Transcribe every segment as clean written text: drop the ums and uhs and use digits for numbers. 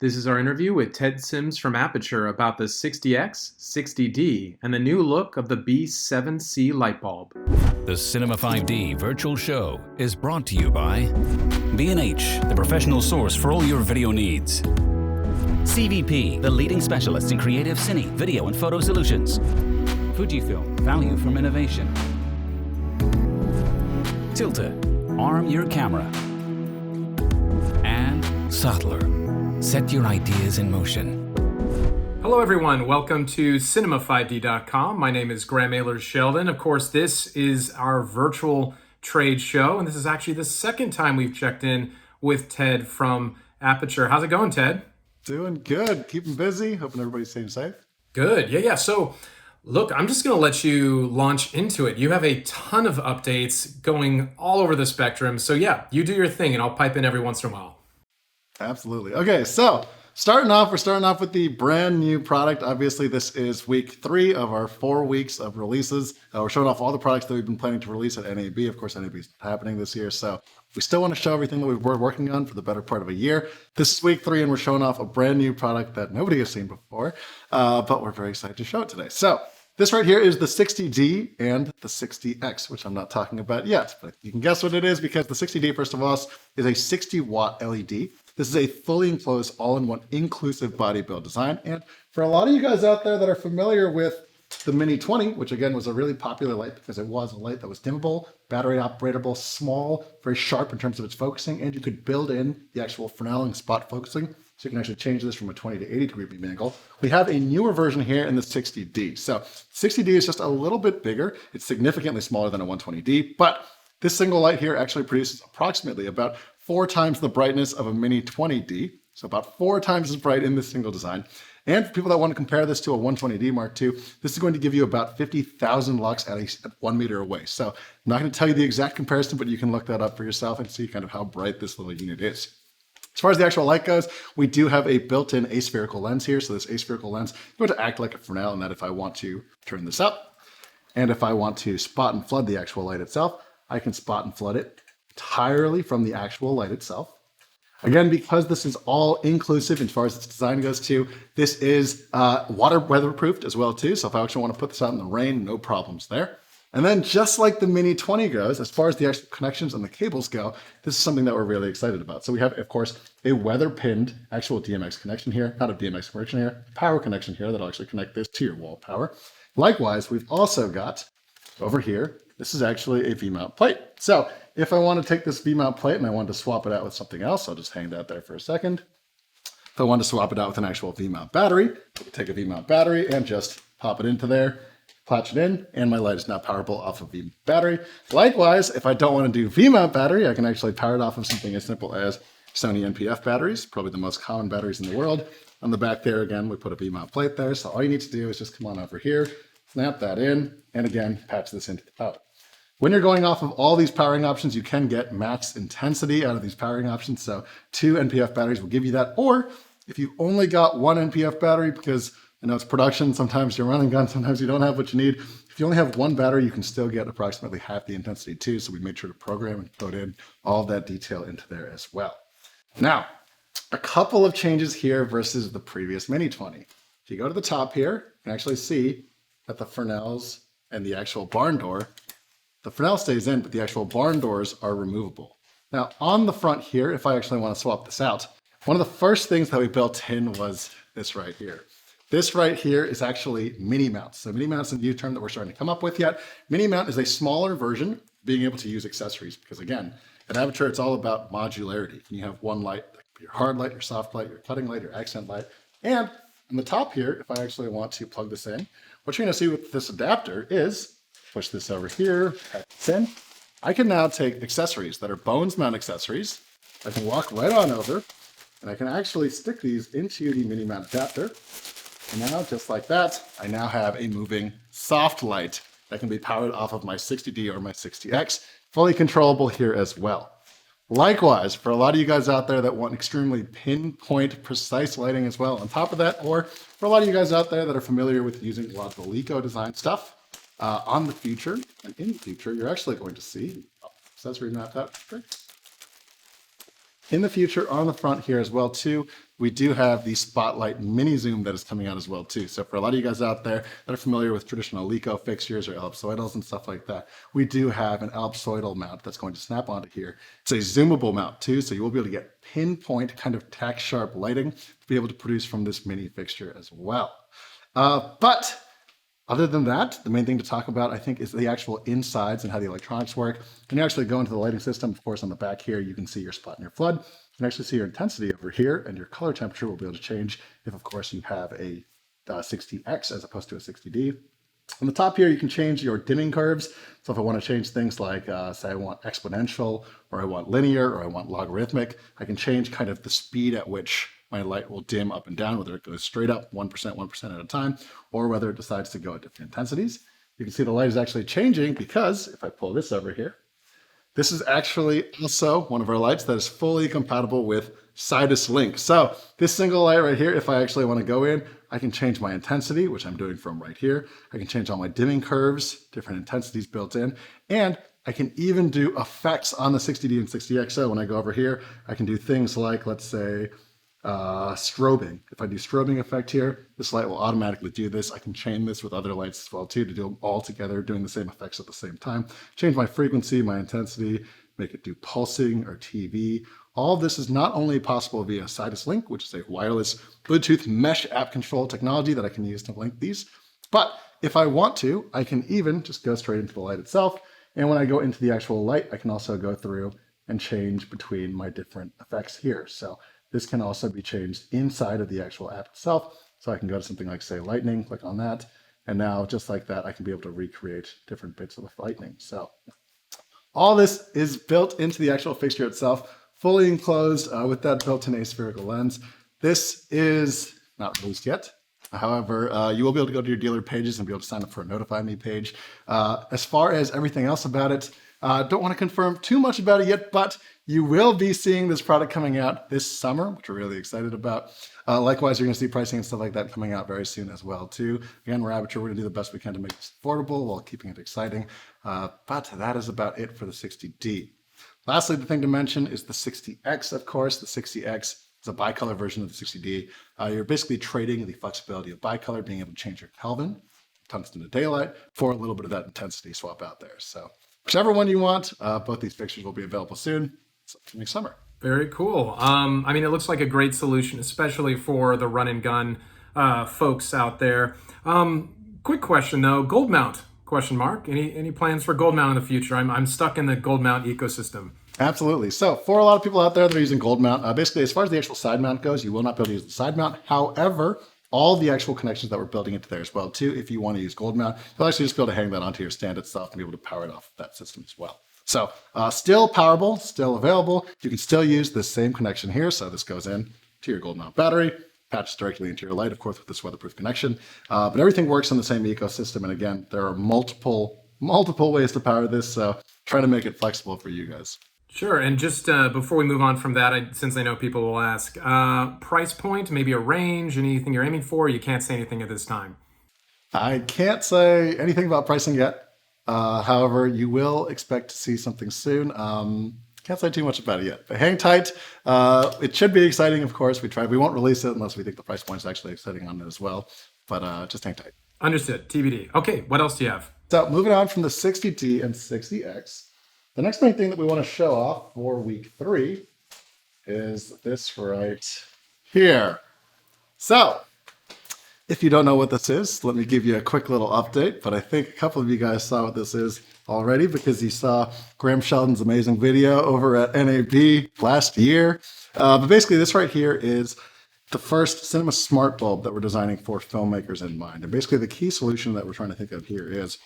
This is our interview with Ted Sims from Aputure about the 60X, 60D, and the new look of the B7C light bulb. The Cinema 5D virtual show is brought to you by B&H, the professional source for all your video needs. CVP, the leading specialist in creative cine, video, and photo solutions. Fujifilm, value from innovation. Tilta, arm your camera. And Sattler, set your ideas in motion. Hello everyone, welcome to cinema5d.com. My name is Graham Aylers Sheldon. Of course, this is our virtual trade show, and this is actually the second time we've checked in with Ted from Aputure. How's it going, Ted? Doing good, keeping busy, hoping everybody's staying safe. Good, yeah. So, look, I'm just going to let you launch into it. You have a ton of updates going all over the spectrum. So yeah, you do your thing and I'll pipe in every once in a while. Absolutely. Okay, so we're starting off with the brand new product. Obviously, this is week 3 of our 4 weeks of releases. We're showing off all the products that we've been planning to release at NAB. Of course, NAB is happening this year, so we still want to show everything that we've been working on for the better part of a year. This is week 3, and we're showing off a brand new product that nobody has seen before, but we're very excited to show it today. So this right here is the 60D and the 60X, which I'm not talking about yet, but you can guess what it is because the 60D, first of all, is a 60-watt LED. This is a fully enclosed, all-in-one, inclusive body build design. And for a lot of you guys out there that are familiar with the Mini 20, which again was a really popular light because it was a light that was dimmable, battery operatable, small, very sharp in terms of its focusing, and you could build in the actual Fresnel and spot focusing. So you can actually change this from a 20 to 80 degree beam angle. We have a newer version here in the 60D. So 60D is just a little bit bigger. It's significantly smaller than a 120D, but this single light here actually produces approximately about 4 times the brightness of a Mini 20D. So about 4 times as bright in this single design. And for people that want to compare this to a 120D Mark II, this is going to give you about 50,000 lux at 1 meter away. So I'm not going to tell you the exact comparison, but you can look that up for yourself and see kind of how bright this little unit is. As far as the actual light goes, we do have a built-in aspherical lens here. So this aspherical lens is going to act like a Fresnel in that if I want to turn this up, and if I want to spot and flood the actual light itself, I can spot and flood it entirely from the actual light itself. Again, because this is all inclusive as far as its design goes too, this is weatherproofed as well too. So if I actually want to put this out in the rain, no problems there. And then just like the Mini 20 goes, as far as the actual connections and the cables go, this is something that we're really excited about. So we have, of course, a weather pinned actual DMX connection here, not a DMX connection here, power connection here that'll actually connect this to your wall power. Likewise, we've also got over here, this is actually a V-mount plate. So if I want to take this V-mount plate and I want to swap it out with something else, I'll just hang that there for a second. If I want to swap it out with an actual V-mount battery, I can take a V-mount battery and just pop it into there, clutch it in, and my light is now powerable off of V-mount battery. Likewise, if I don't want to do V-mount battery, I can actually power it off of something as simple as Sony NPF batteries, probably the most common batteries in the world. On the back there, again, we put a V-mount plate there. So all you need to do is just come on over here, snap that in, and again, patch this into the power. When you're going off of all these powering options, you can get max intensity out of these powering options. So 2 NPF batteries will give you that. Or if you only got 1 NPF battery, because I know it's production, sometimes you're running gun, sometimes you don't have what you need. If you only have 1 battery, you can still get approximately half the intensity too. So we made sure to program and put in all that detail into there as well. Now, a couple of changes here versus the previous Mini 20. If you go to the top here, you can actually see that the Fresnels and the actual barn door, the Fresnel stays in, but the actual barn doors are removable. Now on the front here, if I actually want to swap this out, one of the first things that we built in was this right here. This right here is actually mini mounts. So mini mounts is a new term that we're starting to come up with yet. Mini mount is a smaller version being able to use accessories because again, at Aputure, it's all about modularity. You have one light, that could be your hard light, your soft light, your cutting light, your accent light. And on the top here, if I actually want to plug this in, what you're gonna see with this adapter is push this over here, patch this in. I can now take accessories that are Bones mount accessories. I can walk right on over and I can actually stick these into the mini mount adapter. And now, just like that, I now have a moving soft light that can be powered off of my 60D or my 60X, fully controllable here as well. Likewise, for a lot of you guys out there that want extremely pinpoint, precise lighting as well on top of that, or for a lot of you guys out there that are familiar with using a lot of the Lico design stuff, on the future, and in the future, you're actually going to see accessory mapped out. In the future, on the front here as well too, we do have the Spotlight mini zoom that is coming out as well too. So for a lot of you guys out there that are familiar with traditional Eleiko fixtures or ellipsoidals and stuff like that, we do have an ellipsoidal mount that's going to snap onto here. It's a zoomable mount too, so you will be able to get pinpoint kind of tack sharp lighting to be able to produce from this mini fixture as well. But other than that, the main thing to talk about, I think, is the actual insides and how the electronics work. When you actually go into the lighting system, of course, on the back here, you can see your spot and your flood. You can actually see your intensity over here, and your color temperature will be able to change if, of course, you have a 60X as opposed to a 60D. On the top here, you can change your dimming curves. So if I want to change things like, say I want exponential, or I want linear, or I want logarithmic, I can change kind of the speed at which my light will dim up and down, whether it goes straight up 1% at a time, or whether it decides to go at different intensities. You can see the light is actually changing because if I pull this over here, this is actually also one of our lights that is fully compatible with Sidus Link. So this single light right here, if I actually want to go in, I can change my intensity, which I'm doing from right here. I can change all my dimming curves, different intensities built in, and I can even do effects on the 60D and 60X. So when I go over here, I can do things like, let's say, strobing. If I do strobing effect here, this light will automatically do this. I can chain this with other lights as well too to do them all together, doing the same effects at the same time. Change my frequency, my intensity, make it do pulsing or TV. All of this is not only possible via Sidus Link, which is a wireless Bluetooth mesh app control technology that I can use to link these, but if I want to, I can even just go straight into the light itself. And when I go into the actual light, I can also go through and change between my different effects here. So this can also be changed inside of the actual app itself. So I can go to something like, say, lightning, click on that. And now, just like that, I can be able to recreate different bits of the lightning. So all this is built into the actual fixture itself, fully enclosed with that built-in aspherical lens. This is not released yet. However, you will be able to go to your dealer pages and be able to sign up for a Notify Me page. As far as everything else about it, don't want to confirm too much about it yet, but you will be seeing this product coming out this summer, which we're really excited about. Likewise, you're going to see pricing and stuff like that coming out very soon as well, too. Again, we're Aputure. We're going to do the best we can to make this affordable while keeping it exciting. But that is about it for the 60D. Lastly, the thing to mention is the 60X, of course. The 60X is a bicolor version of the 60D. You're basically trading the flexibility of bicolor, being able to change your Kelvin, tungsten to daylight, for a little bit of that intensity swap out there. So whichever one you want, both these fixtures will be available soon. It's upcoming summer. Very cool. I mean, it looks like a great solution, especially for the run and gun folks out there. Quick question though, gold mount? Question mark. Any plans for gold mount in the future? I'm stuck in the gold mount ecosystem. Absolutely. So for a lot of people out there that are using gold mount, basically as far as the actual side mount goes, you will not be able to use the side mount. However, all the actual connections that we're building into there as well too, if you want to use gold mount, you'll actually just be able to hang that onto your stand itself and be able to power it off that system as well. So still powerable, still available. You can still use the same connection here. So this goes in to your gold mount battery, patches directly into your light, of course, with this weatherproof connection. But everything works in the same ecosystem. And again, there are multiple ways to power this. So try to make it flexible for you guys. Sure. And just before we move on from that, since I know people will ask, price point, maybe a range, anything you're aiming for? You can't say anything at this time. I can't say anything about pricing yet. However, you will expect to see something soon. Can't say too much about it yet, but hang tight. It should be exciting, of course. We won't release it unless we think the price point is actually exciting on it as well, but just hang tight. Understood. TBD. Okay, what else do you have? So moving on from the 60D and 60X, the next main thing that we want to show off for week 3 is this right here. So if you don't know what this is, let me give you a quick little update, but I think a couple of you guys saw what this is already because you saw Graham Sheldon's amazing video over at NAB last year. But basically this right here is the first cinema smart bulb that we're designing for filmmakers in mind. And basically the key solution that we're trying to think of here is,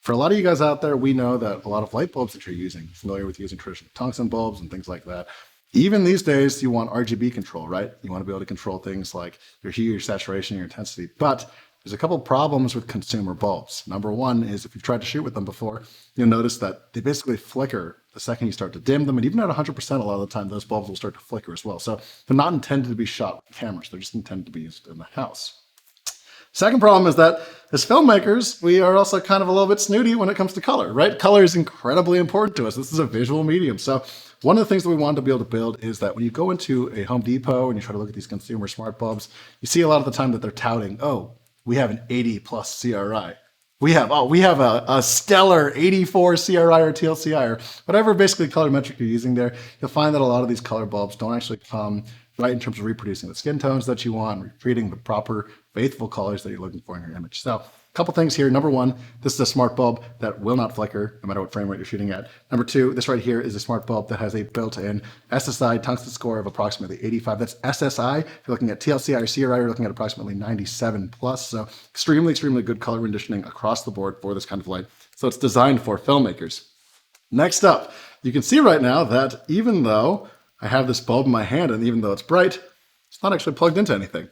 for a lot of you guys out there, we know that a lot of light bulbs that you're using, familiar with using traditional tungsten bulbs and things like that, even these days, you want RGB control, right? You want to be able to control things like your hue, your saturation, your intensity. But there's a couple of problems with consumer bulbs. Number one is if you've tried to shoot with them before, you'll notice that they basically flicker the second you start to dim them. And even at 100%, a lot of the time, those bulbs will start to flicker as well. So they're not intended to be shot with cameras. They're just intended to be used in the house. Second problem is that as filmmakers, we are also kind of a little bit snooty when it comes to color, right? Color is incredibly important to us. This is a visual medium. So one of the things that we wanted to be able to build is that when you go into a Home Depot and you try to look at these consumer smart bulbs, you see a lot of the time that they're touting, oh, we have an 80 plus CRI. We have a stellar 84 CRI or TLCI or whatever basically color metric you're using there. You'll find that a lot of these color bulbs don't actually come right in terms of reproducing the skin tones that you want, creating the proper faithful colors that you're looking for in your image. So a couple things here. Number one, this is a smart bulb that will not flicker no matter what frame rate you're shooting at. Number two, this right here is a smart bulb that has a built-in SSI tungsten score of approximately 85. That's SSI. If you're looking at TLCI or CRI, you're looking at approximately 97 plus. So extremely, extremely good color conditioning across the board for this kind of light. So it's designed for filmmakers. Next up, you can see right now that even though I have this bulb in my hand and even though it's bright, it's not actually plugged into anything.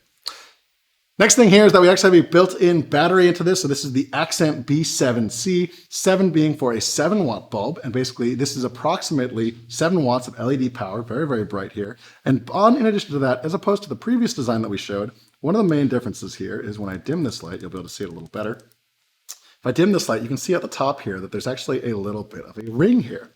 Next thing here is that we actually have a built-in battery into this. So this is the Accent B7C, 7 being for a 7-watt bulb. And basically this is approximately 7 watts of LED power, very, very bright here. And in addition to that, as opposed to the previous design that we showed, one of the main differences here is when I dim this light, you'll be able to see it a little better. If I dim this light, you can see at the top here that there's actually a little bit of a ring here.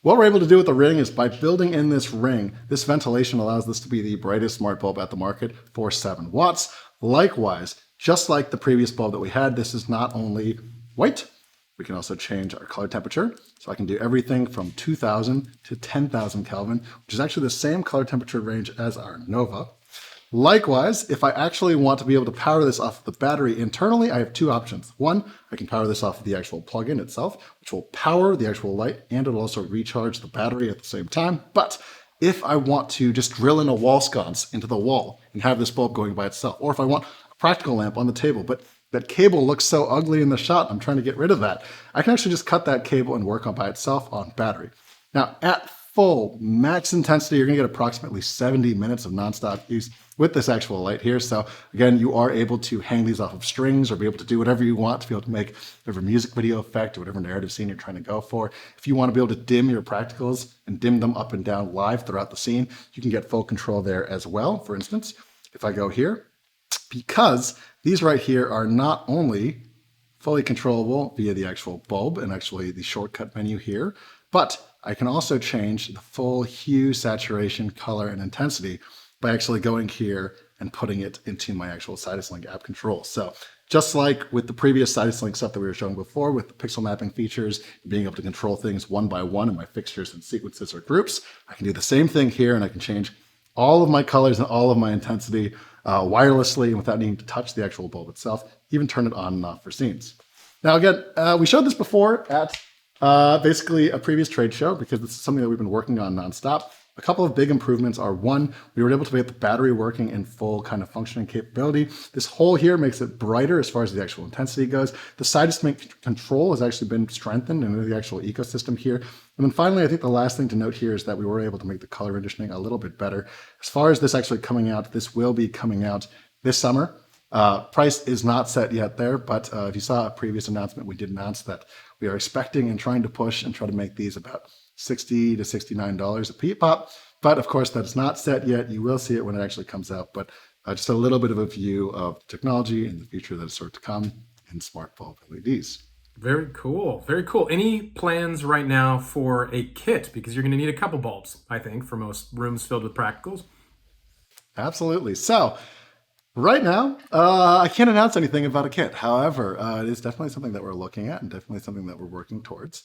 What we're able to do with the ring is by building in this ring, this ventilation allows this to be the brightest smart bulb at the market for 7 watts. Likewise, just like the previous bulb that we had, this is not only white, we can also change our color temperature. So I can do everything from 2000 to 10,000 Kelvin, which is actually the same color temperature range as our Nova. Likewise, if I actually want to be able to power this off of the battery internally, I have two options. One, I can power this off of the actual plug-in itself, which will power the actual light and it'll also recharge the battery at the same time. But if I want to just drill in a wall sconce into the wall and have this bulb going by itself, or if I want a practical lamp on the table, but that cable looks so ugly in the shot, I'm trying to get rid of that, I can actually just cut that cable and work on by itself on battery. Now, at full max intensity, you're gonna get approximately 70 minutes of nonstop use with this actual light here. So again, you are able to hang these off of strings or be able to do whatever you want to be able to make whatever music video effect or whatever narrative scene you're trying to go for. If you want to be able to dim your practicals and dim them up and down live throughout the scene, you can get full control there as well. For instance, if I go here, because these right here are not only fully controllable via the actual bulb and actually the shortcut menu here, but I can also change the full hue, saturation, color, and intensity by actually going here and putting it into my actual Cytoslink app control. So just like with the previous Cytoslink stuff that we were showing before with the pixel mapping features, being able to control things one by one in my fixtures and sequences or groups, I can do the same thing here and I can change all of my colors and all of my intensity wirelessly and without needing to touch the actual bulb itself, even turn it on and off for scenes. Now again, we showed this before at basically a previous trade show because this is something that we've been working on nonstop. A couple of big improvements are one, we were able to get the battery working in full kind of functioning capability. This hole here makes it brighter as far as the actual intensity goes. The Cytoslink control has actually been strengthened in the actual ecosystem here. And then finally, I think the last thing to note here is that we were able to make the color conditioning a little bit better. As far as this actually coming out, this will be coming out this summer. Price is not set yet there, but if you saw a previous announcement, we did announce that we are expecting and trying to push and try to make these about $60 to $69 a peep pop. But of course, that's not set yet. You will see it when it actually comes out, but just a little bit of a view of technology and the future that is sort to come in smart bulb LEDs. Very cool. Very cool. Any plans right now for a kit? Because you're going to need a couple bulbs, I think, for most rooms filled with practicals. Absolutely. So right now, I can't announce anything about a kit. However, it is definitely something that we're looking at and definitely something that we're working towards.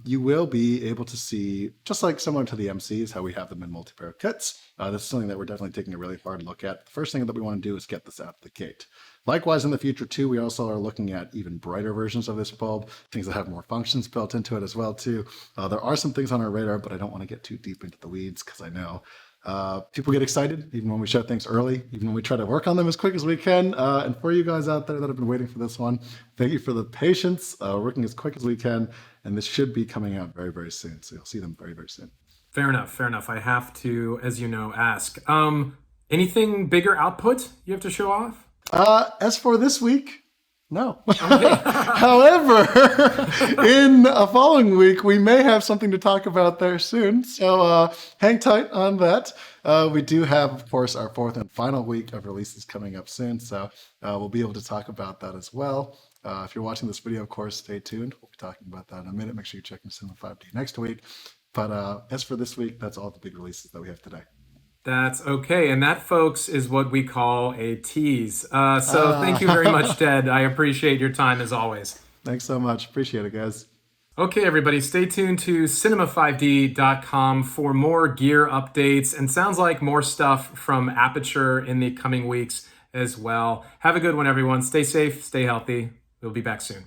You will be able to see, just like similar to the MCs, how we have them in multi-pair kits. This is something that we're definitely taking a really hard look at. The first thing that we want to do is get this out of the gate. Likewise, in the future too, we also are looking at even brighter versions of this bulb, things that have more functions built into it as well too. There are some things on our radar, but I don't want to get too deep into the weeds because I know people get excited even when we show things early, even when we try to work on them as quick as we can. And for you guys out there that have been waiting for this one, thank you for the patience, working as quick as we can. And this should be coming out very, very soon. So you'll see them very, very soon. Fair enough. Fair enough. I have to, as you know, ask, anything bigger output you have to show off? As for this week, no. However, in a following week, we may have something to talk about there soon. So hang tight on that. We do have, of course, our fourth and final week of releases coming up soon. So we'll be able to talk about that as well. If you're watching this video, of course, stay tuned. We'll be talking about that in a minute. Make sure you check in Cinema 5D next week. But as for this week, that's all the big releases that we have today. That's okay. And that, folks, is what we call a tease. So thank you very much, Ted. I appreciate your time as always. Thanks so much. Appreciate it, guys. Okay, everybody, stay tuned to cinema5d.com for more gear updates and sounds like more stuff from Aputure in the coming weeks as well. Have a good one, everyone. Stay safe, stay healthy. We'll be back soon.